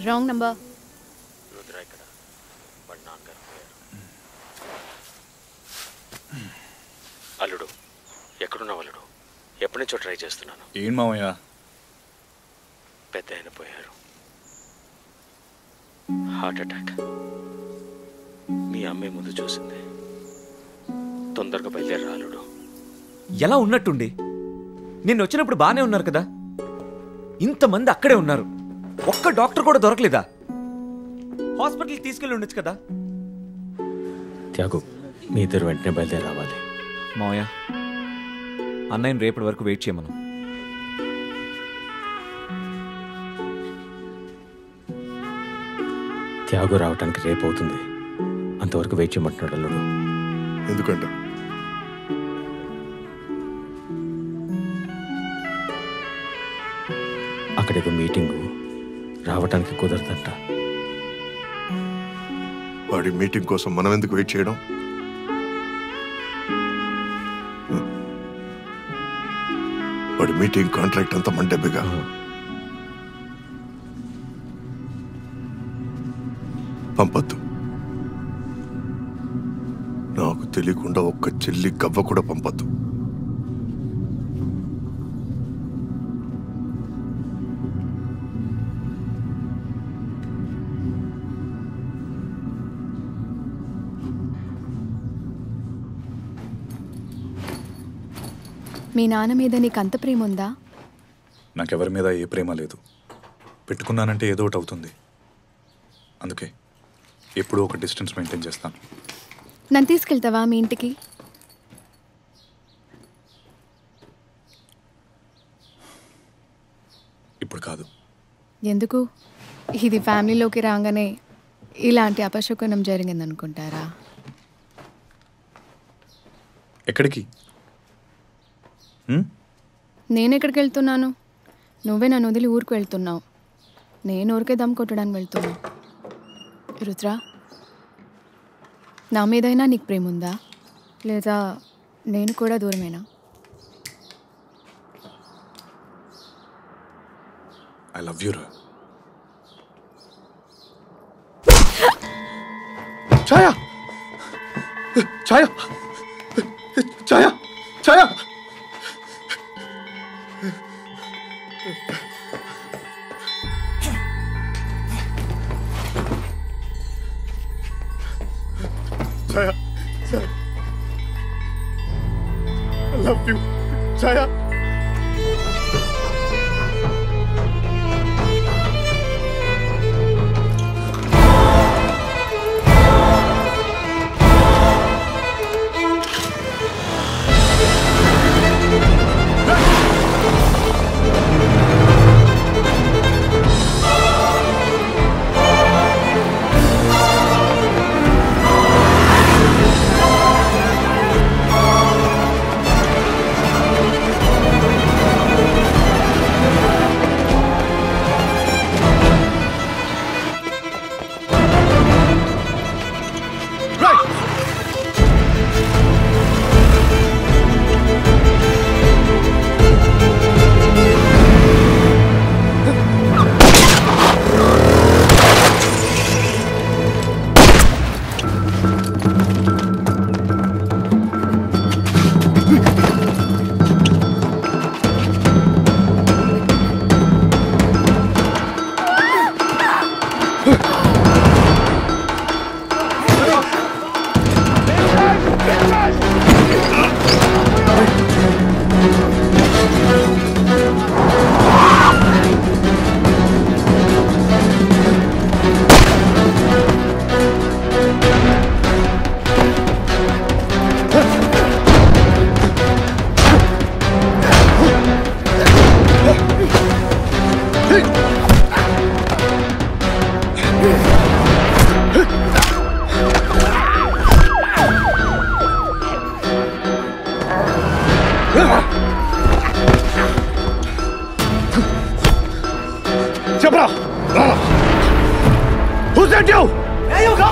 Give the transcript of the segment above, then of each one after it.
Wrong number. Rudra ఇక్కడ వాడి నాన్నగారు పోయారు. అల్లుడు ఎక్కడున్నావు అల్లుడు? ఎప్పటి నుంచో ట్రై చేస్తున్నాను. ఏం మావయ్య? పెద్ద ఆయన పోయారు, హార్ట్ అటాక్. మీ అమ్మే ముందు చూసింది. తొందరగా బయలుదేరా అల్లుడు. ఎలా ఉన్నట్టుండి? నిన్న వచ్చినప్పుడు బానే ఉన్నారు కదా, ఇంతమంది అక్కడే ఉన్నారు, ఒక్క డాక్టర్ కూడా దొరకలేదా? హాస్పిటల్కి తీసుకెళ్ళి ఉండొచ్చు కదా. త్యాగు, మీ ఇద్దరు వెంటనే బయలుదేరి రావాలి. మావయ్య, అన్నయ్యని రేపటి వరకు వెయిట్ చేయమను. త్యాగు రావటానికి రేపు అవుతుంది, అంతవరకు వెయిట్ చేయమంటున్నాడు అల్లుడు. ఎందుకంట? అక్కడేదో మీటింగు, రావటానికి కుదరదంట. వాడి మీటింగ్ కోసం మనం ఎందుకు వెయిట్ చేయడం? వాడి మీటింగ్ కాంట్రాక్ట్ అంతా మన డబ్బేగా. పంపద్దు. నాకు తెలియకుండా ఒక్క చెల్లి గవ్వ కూడా పంపద్దు. మీ నాన్న మీద నీకు అంత ప్రేమ ఉందా? నాకెవరి మీద ఏ ప్రేమ లేదు. పెట్టుకున్నానంటే ఏదో ఒకటి అవుతుంది. అందుకే ఎప్పుడూ ఒక డిస్టెన్స్ మెయింటైన్ చేస్తాను. నన్ను తీసుకెళ్తావా మీ ఇంటికి? ఇప్పుడు కాదు. ఎందుకు? ఇది ఫ్యామిలీలోకి రాగానే ఇలాంటి అపశకునం జరిగిందనుకుంటారా? ఎక్కడికి? నేను ఎక్కడికి వెళ్తున్నాను? నువ్వే నన్ను వదిలి ఊరికి వెళ్తున్నావు. నేను ఊరికే దమ్ కొట్టడానికి వెళ్తున్నా. రుద్ర, నా మీదైనా నీకు ప్రేమ ఉందా, లేదా నేను కూడా దూరమేనా? ఐ లవ్ యూ రా. ఛాయా, ఛాయా, ఛాయా, ఛాయా. Chaya, Chaya, I love you, Chaya. Who sent you?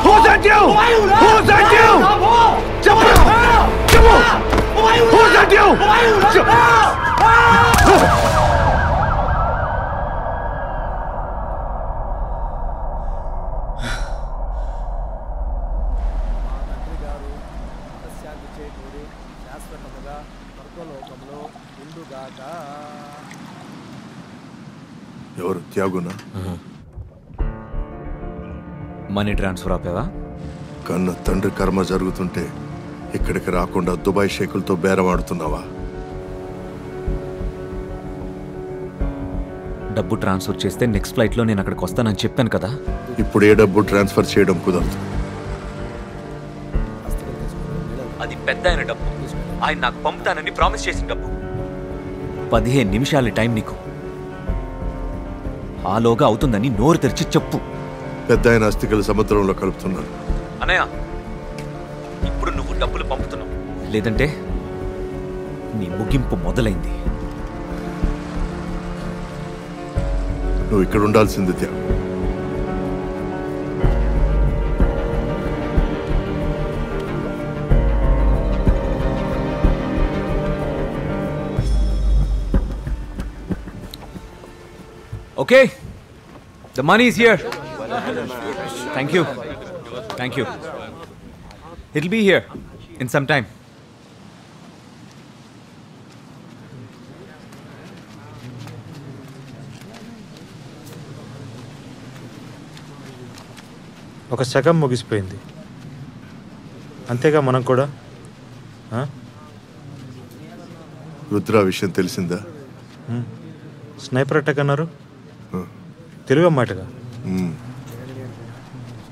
Who sent you? Who sent you? Come on! Who sent you? ఎవరు త్యాగునా? Money transfer ఆపేవా? కన్న తండ్రి కర్మ జరుగుతుంటే ఇక్కడికి రాకుండా దుబాయ్ షేకులతో బేరమాడుతున్నావా? డబ్బు ట్రాన్స్ఫర్ చేస్తే నెక్స్ట్ ఫ్లైట్లో నేను అక్కడికి వస్తానని చెప్పాను కదా. ఇప్పుడు ఏ డబ్బు ట్రాన్స్ఫర్ చేయడం కుదరదు. అది పెద్ద ఆయన డబ్బు. ఆయన నాకు పంపుతానని ప్రామిస్ చేసిన డబ్బు. 15 నిమిషాల టైం నీకు. ఆలోగా అవుతుందని నోరు తెరిచి చెప్పు. పెద్ద ఆయన అస్థికలు సముద్రంలో కలుపుతున్నాను. అన్నయ్య, ఇప్పుడు నువ్వు డబ్బులు పంపుతున్నావు, లేదంటే నీ ముగింపు మొదలైంది. నువ్వు ఇక్కడ ఉండాల్సింది Tyagu. Okay, the money is here. Thank you. Thank you. It'll be here in some time. ఒక శకం ముగిసిపోయింది, అంతేగా మనం కూడా. రుద్ర విషయం తెలిసిందా? స్నైపర్ అటాక్ అన్నారు, తెలుగు అమ్మాటగా.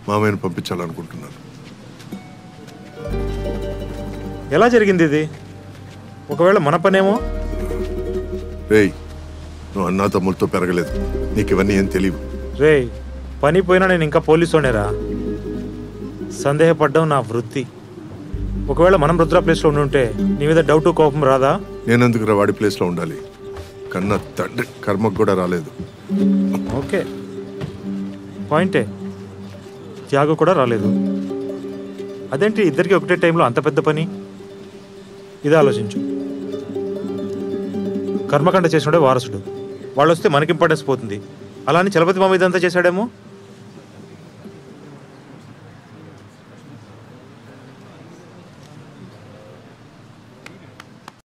మామయ్యను పంపించాలనుకుంటున్నాను. ఎలా జరిగింది ఇది? ఒకవేళ మన పనేమో. రేయ్, నువ్వు అన్నా తమ్ములతో పెరగలేదు, నీకు ఇవన్నీ ఏం తెలియవు. రే, పని పోయినా నేను ఇంకా పోలీసునేరా. సందేహపడ్డం నా వృత్తి. ఒకవేళ మనం రుద్ర ప్లేస్లో ఉండుంటే నీ మీద డౌట్ కోపం రాదా? నేనెందుకు వాడి ప్లేస్లో ఉండాలి? కన్నా తండ్రి కర్మకు కూడా రాలేదు. ఓకే, పాయింటే. త్యాగు కూడా రాలేదు. అదేంటి ఇద్దరికి ఒకటే టైంలో అంత పెద్ద పని? ఇది ఆలోచించు. కర్మకాండ చేసినాడే వారసుడు. వాళ్ళు వస్తే మనకి ఇంపార్టెన్స్ పోతుంది. అలా అని చలపతి మామ ఇదంతా చేశాడేమో.